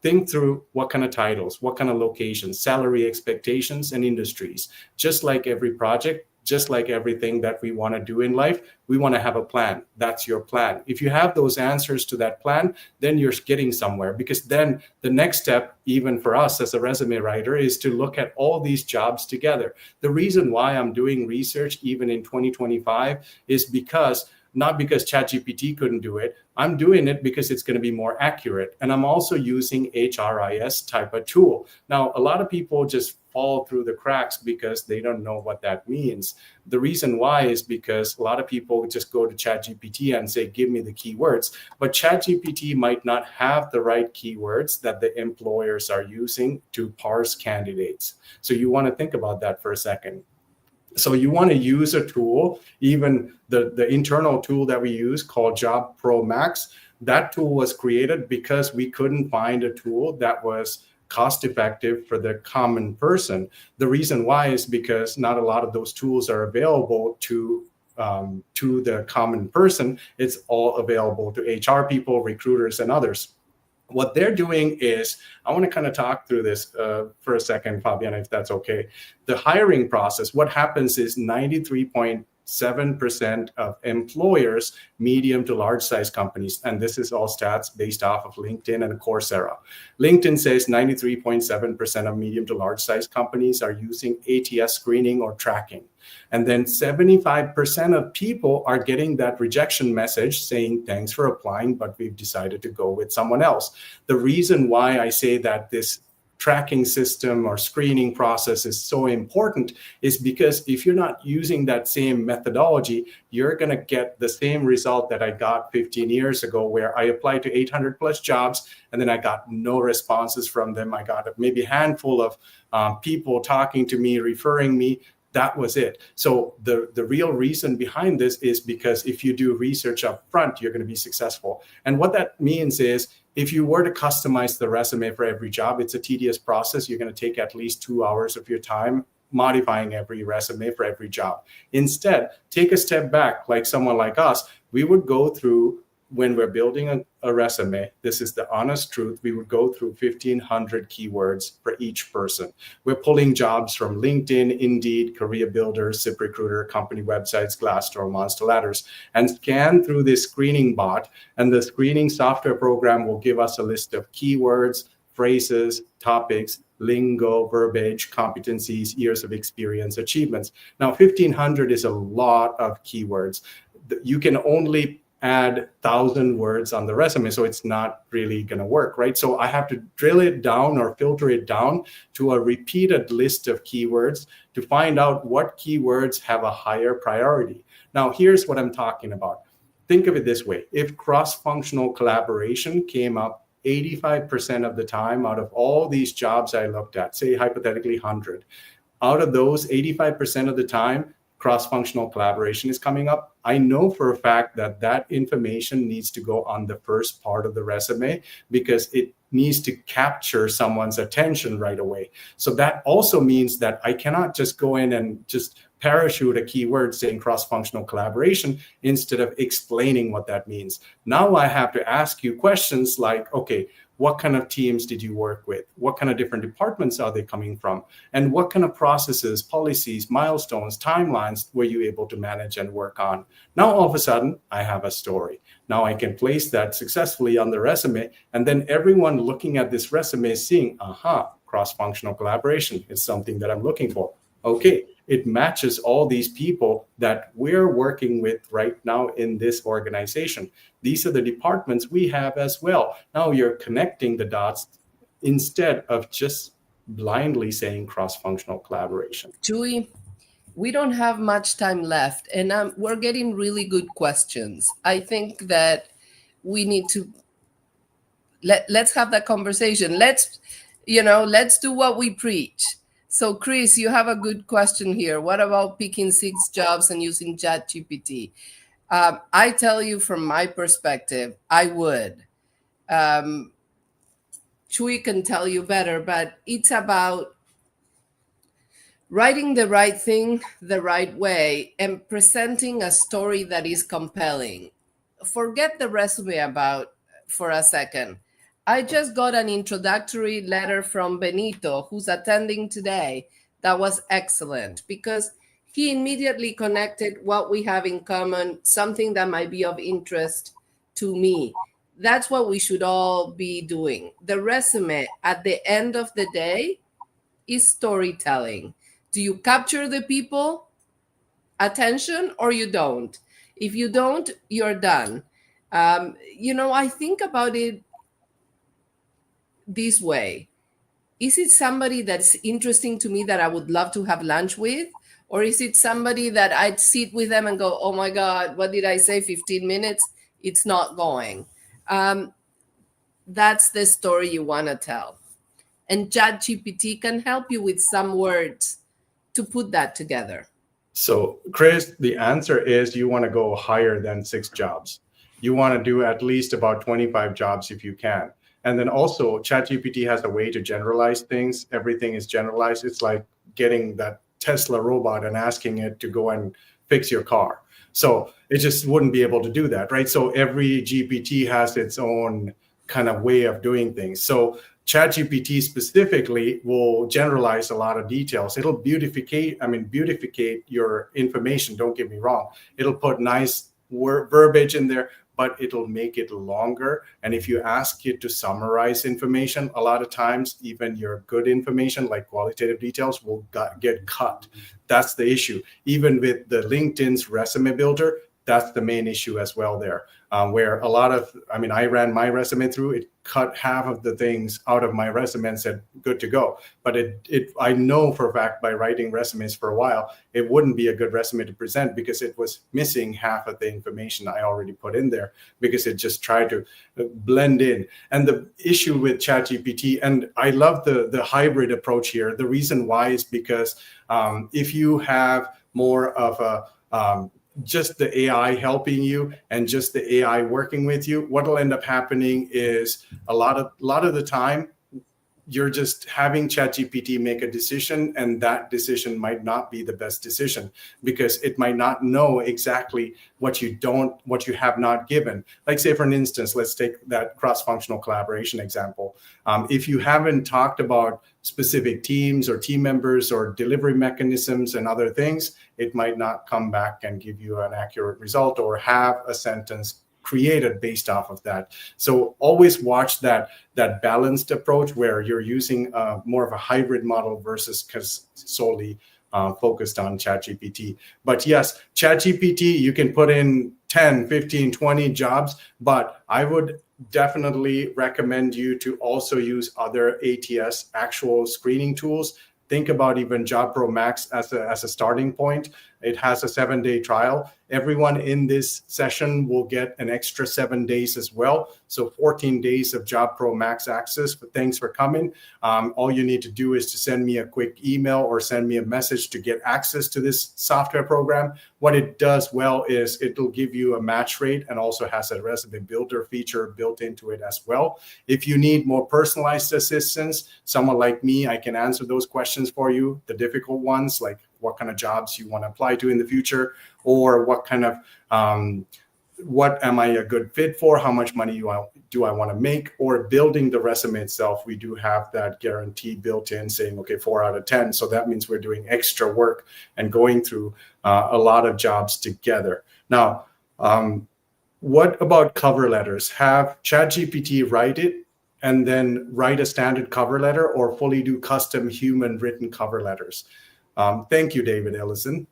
think through what kind of titles, what kind of locations, salary expectations, and industries. Just like every project, just like everything that we want to do in life, we want to have a plan. That's your plan. If you have those answers to that plan, then you're getting somewhere, because then the next step, even for us as a resume writer, is to look at all these jobs together. The reason why I'm doing research even in 2025 is not because ChatGPT couldn't do it. I'm doing it because it's going to be more accurate. And I'm also using HRIS type of tool. Now, a lot of people just fall through the cracks because they don't know what that means. The reason why is because a lot of people just go to ChatGPT and say, give me the keywords. But ChatGPT might not have the right keywords that the employers are using to parse candidates. So you want to think about that for a second. So you want to use a tool, even the internal tool that we use called Job Pro Max. That tool was created because we couldn't find a tool that was cost effective for the common person. The reason why is because not a lot of those tools are available to the common person. It's all available to HR people, recruiters, and others. What they're doing is, I want to kind of talk through this for a second, Fabiana, if that's okay. The hiring process, what happens is 93.7% of employers, medium to large size companies, and this is all stats based off of LinkedIn and Coursera. LinkedIn says 93.7% of medium to large size companies are using ATS screening or tracking. And then 75% of people are getting that rejection message saying, thanks for applying, but we've decided to go with someone else. The reason why I say that this tracking system or screening process is so important is because if you're not using that same methodology, you're going to get the same result that I got 15 years ago, where I applied to 800 plus jobs and then I got no responses from them. I got maybe a handful of people talking to me, referring me. That was it. So the real reason behind this is because if you do research up front, you're going to be successful. And what that means is, if you were to customize the resume for every job, it's a tedious process. You're going to take at least 2 hours of your time modifying every resume for every job. Instead, take a step back. Like someone like us, we would go through, when we're building a resume, this is the honest truth, we would go through 1,500 keywords for each person. We're pulling jobs from LinkedIn, Indeed, Career Builder, ZipRecruiter, company websites, Glassdoor, Monster Ladders, and scan through this screening bot. And the screening software program will give us a list of keywords, phrases, topics, lingo, verbiage, competencies, years of experience, achievements. Now, 1,500 is a lot of keywords. You can only add 1,000 words on the resume, so it's not really going to work, right? So I have to drill it down or filter it down to a repeated list of keywords to find out what keywords have a higher priority. Now, here's what I'm talking about. Think of it this way. If cross-functional collaboration came up 85% of the time out of all these jobs I looked at, say hypothetically 100, out of those 85% of the time, cross-functional collaboration is coming up, I know for a fact that that information needs to go on the first part of the resume, because needs to capture someone's attention right away. So that also means that I cannot just go in and just parachute a keyword saying cross-functional collaboration instead of explaining what that means. Now I have to ask you questions like, okay, what kind of teams did you work with? What kind of different departments are they coming from? And what kind of processes, policies, milestones, timelines were you able to manage and work on? Now, all of a sudden, I have a story. Now I can place that successfully on the resume. And then everyone looking at this resume is seeing, aha, cross-functional collaboration is something that I'm looking for. Okay, it matches all these people that we're working with right now in this organization. These are the departments we have as well. Now you're connecting the dots instead of just blindly saying cross-functional collaboration. Chewy, we don't have much time left, and we're getting really good questions. I think that we need to let's have that conversation. Let's do what we preach. So, Chris, you have a good question here. What about picking 6 jobs and using ChatGPT? I tell you from my perspective, I would. Chewy can tell you better, but it's about writing the right thing the right way and presenting a story that is compelling. Forget the resume for a second. I just got an introductory letter from Benito, who's attending today. That was excellent because he immediately connected what we have in common, something that might be of interest to me. That's what we should all be doing. The resume at the end of the day is storytelling. Do you capture the people attention or you don't? If you don't, you're done. I think about it this way. Is it somebody that's interesting to me that I would love to have lunch with? Or is it somebody that I'd sit with them and go, oh my God, what did I say? 15 minutes? It's not going. That's the story you want to tell. And ChatGPT can help you with some words to put that together. So, Chris, the answer is you want to go higher than 6 jobs. You want to do at least about 25 jobs if you can. And then also ChatGPT has a way to generalize things. Everything is generalized. It's like getting that Tesla robot and asking it to go and fix your car. So it just wouldn't be able to do that, right? So every GPT has its own kind of way of doing things. So ChatGPT specifically will generalize a lot of details. It'll beautificate your information. Don't get me wrong. It'll put nice verbiage in there, but it'll make it longer. And if you ask it to summarize information, a lot of times, even your good information, like qualitative details, will get cut. That's the issue. Even with the LinkedIn's resume builder, that's the main issue as well there, where I ran my resume through, it cut half of the things out of my resume and said, good to go. But I know for a fact by writing resumes for a while, it wouldn't be a good resume to present because it was missing half of the information I already put in there because it just tried to blend in. And the issue with ChatGPT, and I love the hybrid approach here. The reason why is because if you have more of a just the AI helping you and just the AI working with you, what will end up happening is a lot of the time you're just having ChatGPT make a decision, and that decision might not be the best decision because it might not know exactly what you have not given. Like say, for an instance, let's take that cross-functional collaboration example. If you haven't talked about specific teams or team members or delivery mechanisms and other things, it might not come back and give you an accurate result or have a sentence created based off of that. So always watch that balanced approach where you're using more of a hybrid model versus solely focused on ChatGPT. But yes, ChatGPT, you can put in 10, 15, 20 jobs, but I would definitely recommend you to also use other ATS actual screening tools. Think about even Job Pro Max as a starting point. It has a 7-day trial. Everyone in this session will get an extra 7 days as well. So 14 days of Job Pro Max access. But thanks for coming. All you need to do is to send me a quick email or send me a message to get access to this software program. What it does well is it'll give you a match rate and also has a resume builder feature built into it as well. If you need more personalized assistance, someone like me, I can answer those questions for you, the difficult ones, like what kind of jobs you want to apply to in the future, or what kind of what am I a good fit for? How much money do I want to make? Or building the resume itself, we do have that guarantee built in saying, okay, 4 out of 10. So that means we're doing extra work and going through a lot of jobs together. Now, what about cover letters? Have ChatGPT write it and then write a standard cover letter, or fully do custom human written cover letters? Thank you, David Ellison.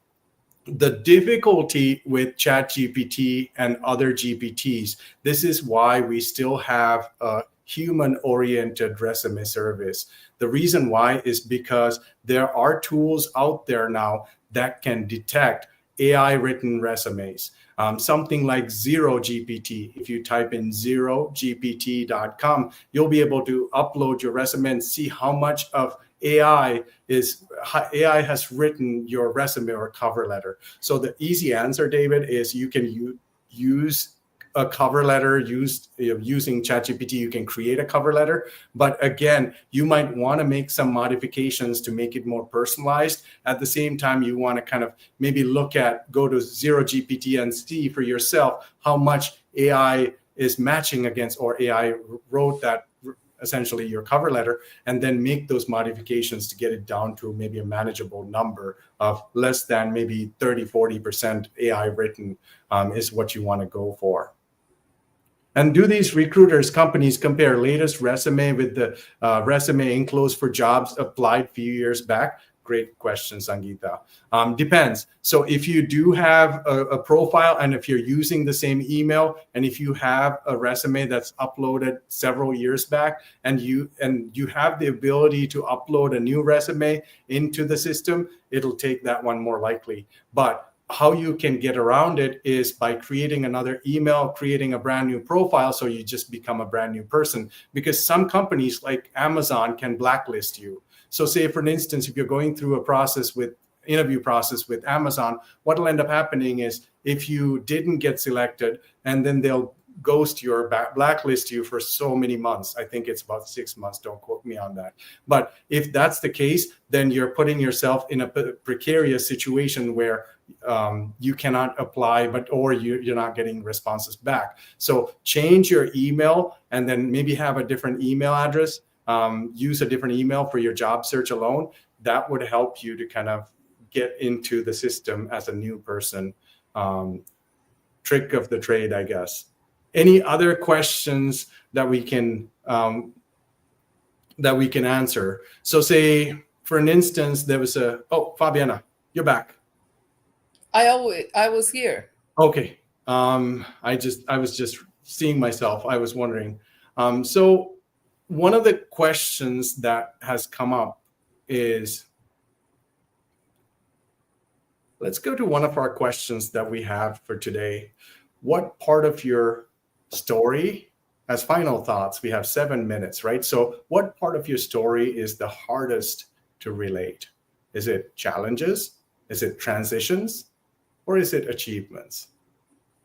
The difficulty with ChatGPT and other GPTs, this is why we still have a human-oriented resume service. The reason why is because there are tools out there now that can detect AI-written resumes. Something like Zero GPT. If you type in zerogpt.com, you'll be able to upload your resume and see how much of AI has written your resume or cover letter. So the easy answer, David, is you can use a cover letter using ChatGPT. You can create a cover letter, but again, you might want to make some modifications to make it more personalized. At the same time, you want to kind of maybe go to Zero GPT and see for yourself how much AI is matching against, or AI wrote that essentially your cover letter, and then make those modifications to get it down to maybe a manageable number of less than maybe 30-40% AI written is what you want to go for. And do these companies compare latest resume with the resume enclosed for jobs applied a few years back? Great question, Sangeeta. Depends. So if you do have a profile, and if you're using the same email, and if you have a resume that's uploaded several years back, and you have the ability to upload a new resume into the system, it'll take that one more likely. But how you can get around it is by creating another email, creating a brand new profile, so you just become a brand new person. Because some companies like Amazon can blacklist you. So say, for instance, if you're going through a interview process with Amazon, what will end up happening is if you didn't get selected, and then they'll ghost you or blacklist you for so many months. I think it's about 6 months. Don't quote me on that. But if that's the case, then you're putting yourself in a precarious situation where you cannot apply, or you're not getting responses back. So change your email, and then maybe have a different email address. Use a different email for your job search alone. That would help you to kind of get into the system as a new person. Trick of the trade, I guess. Any other questions that we can answer? So say, for an instance, there was Fabiana, you're back. I was here. Okay. I was just seeing myself. I was wondering. So one of the questions that has come up is, let's go to one of our questions that we have for today. What part of your story, as final thoughts, we have 7 minutes, right? So what part of your story is the hardest to relate? Is it challenges? Is it transitions? Or is it achievements?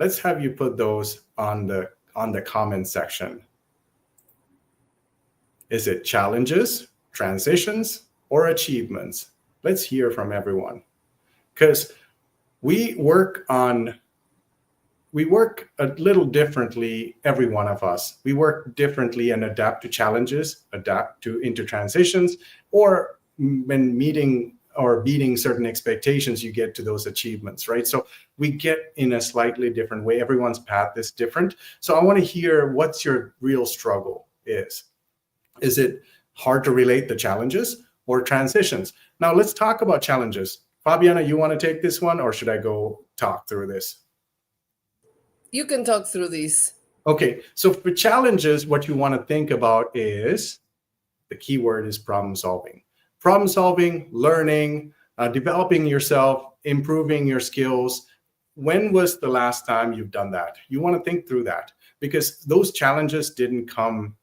Let's have you put those on the comment section. Is it challenges, transitions, or achievements? Let's hear from everyone. Because we work a little differently, every one of us. We work differently and adapt to challenges, adapt into transitions, or when meeting or beating certain expectations, you get to those achievements, right? So we get in a slightly different way. Everyone's path is different. So I want to hear what's your real struggle is. Is it hard to relate the challenges or transitions? Now let's talk about challenges. Fabiana, you want to take this one, or should I go talk through this? You can talk through these. Okay, so for challenges, what you want to think about is, the key word is problem solving. Problem solving, learning, developing yourself, improving your skills. When was the last time you've done that? You want to think through that, because those challenges didn't come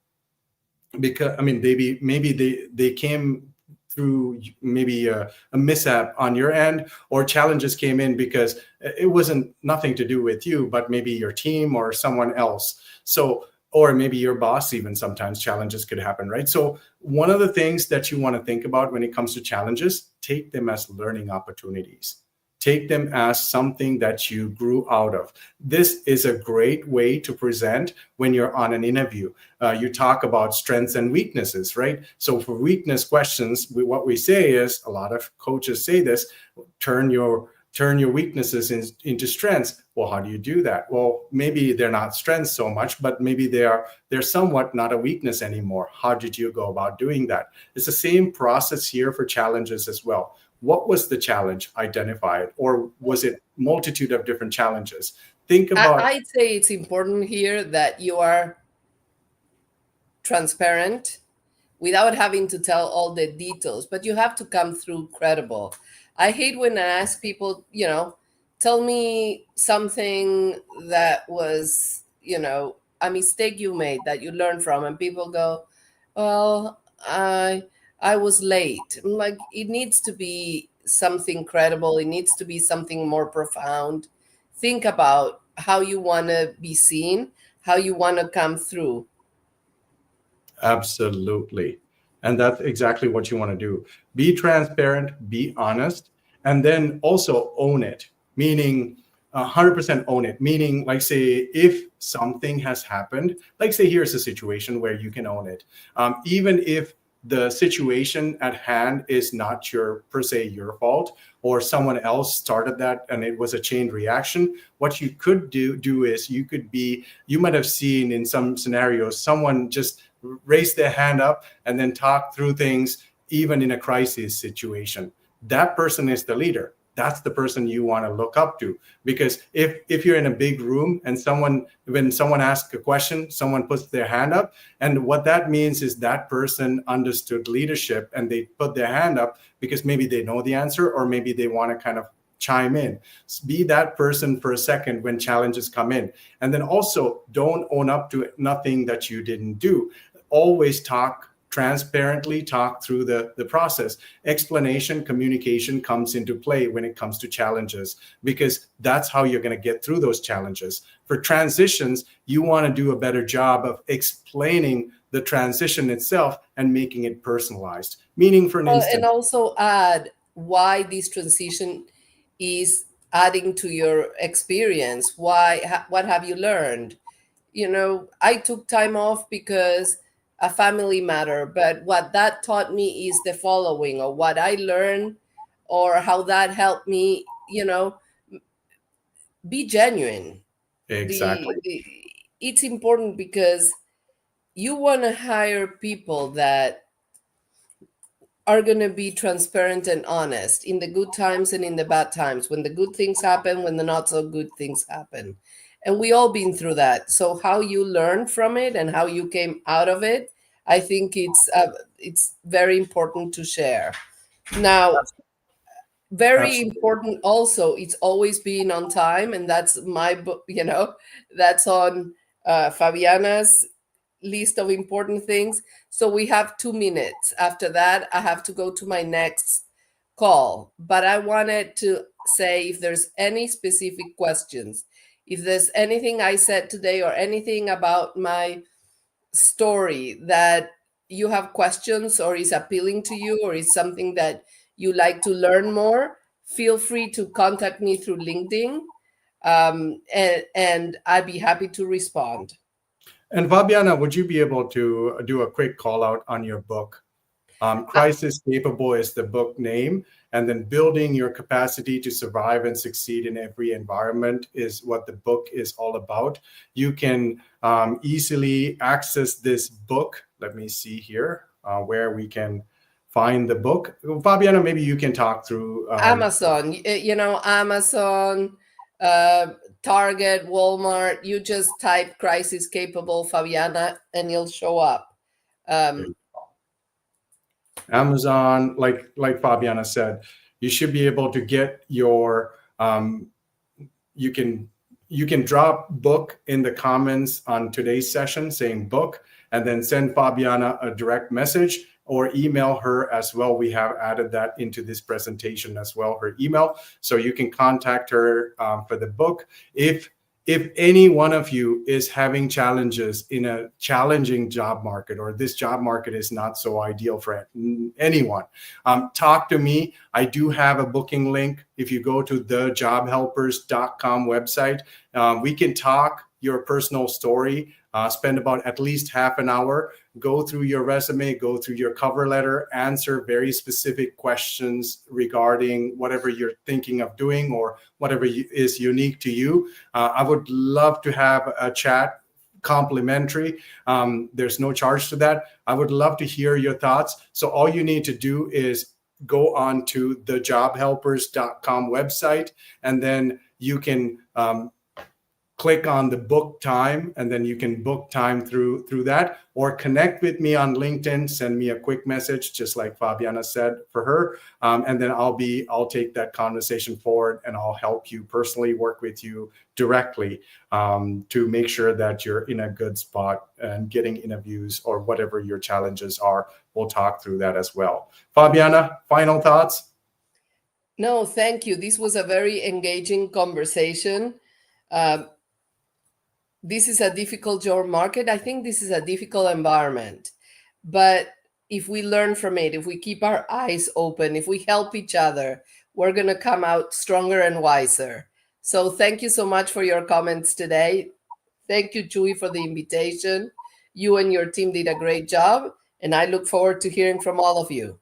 because, I mean, maybe they came through maybe a mishap on your end, or challenges came in because it wasn't nothing to do with you, but maybe your team or someone else. So, or maybe your boss, even sometimes challenges could happen, right? So one of the things that you want to think about when it comes to challenges, take them as learning opportunities. Take them as something that you grew out of. This is a great way to present when you're on an interview. You talk about strengths and weaknesses, right? So for weakness questions, what we say is, a lot of coaches say this, turn your weaknesses into strengths. Well, how do you do that? Well, maybe they're not strengths so much, but maybe they're somewhat not a weakness anymore. How did you go about doing that? It's the same process here for challenges as well. What was the challenge? Identify it. Or was it multitude of different challenges? Think about. I'd say it's important here that you are transparent without having to tell all the details, but you have to come through credible. I hate when I ask people, tell me something that was, a mistake you made that you learned from, and people go, well, I was late. I'm like, it needs to be something credible. It needs to be something more profound. Think about how you want to be seen, how you want to come through. Absolutely. And that's exactly what you want to do. Be transparent, be honest, and then also own it, meaning 100% own it. Meaning, like, say, if something has happened, like, say, here's a situation where you can own it. Even if the situation at hand is not your fault, or someone else started that and it was a chain reaction, what you could do is you might have seen in some scenarios someone just raise their hand up and then talk through things, even in a crisis situation. That person is the leader. That's the person you want to look up to, because if you're in a big room and when someone asks a question, someone puts their hand up, and what that means is that person understood leadership and they put their hand up because maybe they know the answer, or maybe they want to kind of chime in. Be that person for a second when challenges come in. And then also, don't own up to nothing that you didn't do. Always transparently talk through the process. Explanation, communication comes into play when it comes to challenges, because that's how you're going to get through those challenges. For transitions, you want to do a better job of explaining the transition itself and making it personalized. Meaning, for instance, and also add why this transition is adding to your experience. What have you learned? I took time off because a family matter, but what that taught me is the following, or what I learned, or how that helped me, be genuine. exactly. It's important because you want to hire people that are going to be transparent and honest in the good times and in the bad times, when the good things happen, when the not so good things happen. And we all been through that. So how you learn from it and how you came out of it, I think it's very important to share. Now, very important also, it's always being on time, and that's my book. That's on Fabiana's list of important things. So we have 2 minutes. After that, I have to go to my next call. But I wanted to say, if there's any specific questions, if there's anything I said today or anything about my story that you have questions or is appealing to you, or is something that you like to learn more, feel free to contact me through LinkedIn, and I'd be happy to respond. And Fabiana, would you be able to do a quick call out on your book? Crisis Capable is the book name, and then Building Your Capacity to Survive and Succeed in Every Environment is what the book is all about. You can easily access this book. Let me see here where we can find the book. Fabiana, maybe you can talk through Amazon. Amazon, Target, Walmart. You just type Crisis Capable Fabiana and you'll show up. Amazon, like Fabiana said, you should be able to get your, you can drop book in the comments on today's session saying book, and then send Fabiana a direct message or email her as well. We have added that into this presentation as well, her email. So you can contact her for the book. If any one of you is having challenges in a challenging job market, or this job market is not so ideal for anyone, talk to me. I do have a booking link. If you go to thejobhelpers.com website, we can talk your personal story, spend about at least half an hour, go through your resume, go through your cover letter, answer very specific questions regarding whatever you're thinking of doing or whatever is unique to you. I would love to have a chat, complimentary. There's no charge to that. I would love to hear your thoughts. So all you need to do is go on to thejobhelpers.com website, and then you can click on the book time, and then you can book time through that, or connect with me on LinkedIn, send me a quick message, just like Fabiana said for her. And then I'll take that conversation forward, and I'll help you personally, work with you directly to make sure that you're in a good spot and getting interviews or whatever your challenges are. We'll talk through that as well. Fabiana, final thoughts? No, thank you. This was a very engaging conversation. This is a difficult job market. I think this is a difficult environment. But if we learn from it, if we keep our eyes open, if we help each other, we're going to come out stronger and wiser. So thank you so much for your comments today. Thank you, Chewy, for the invitation. You and your team did a great job, and I look forward to hearing from all of you.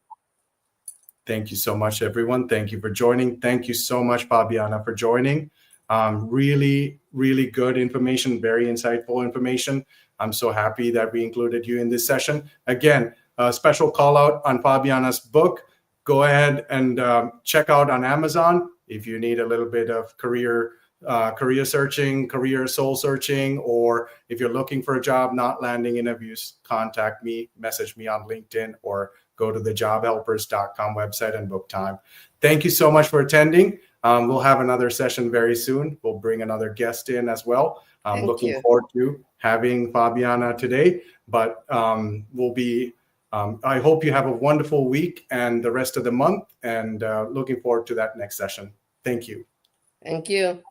Thank you so much, everyone. Thank you for joining. Thank you so much, Fabiana, for joining. Really, really good information, very insightful information. I'm so happy that we included you in this session. Again, a special call out on Fabiana's book. Go ahead and check out on Amazon if you need a little bit of career searching, career soul searching, or if you're looking for a job, not landing interviews, contact me, message me on LinkedIn, or go to thejobhelpers.com website and book time. Thank you so much for attending. We'll have another session very soon. We'll bring another guest in as well. I'm looking forward to having Fabiana today, but we'll be, I hope you have a wonderful week and the rest of the month, and looking forward to that next session. Thank you. Thank you.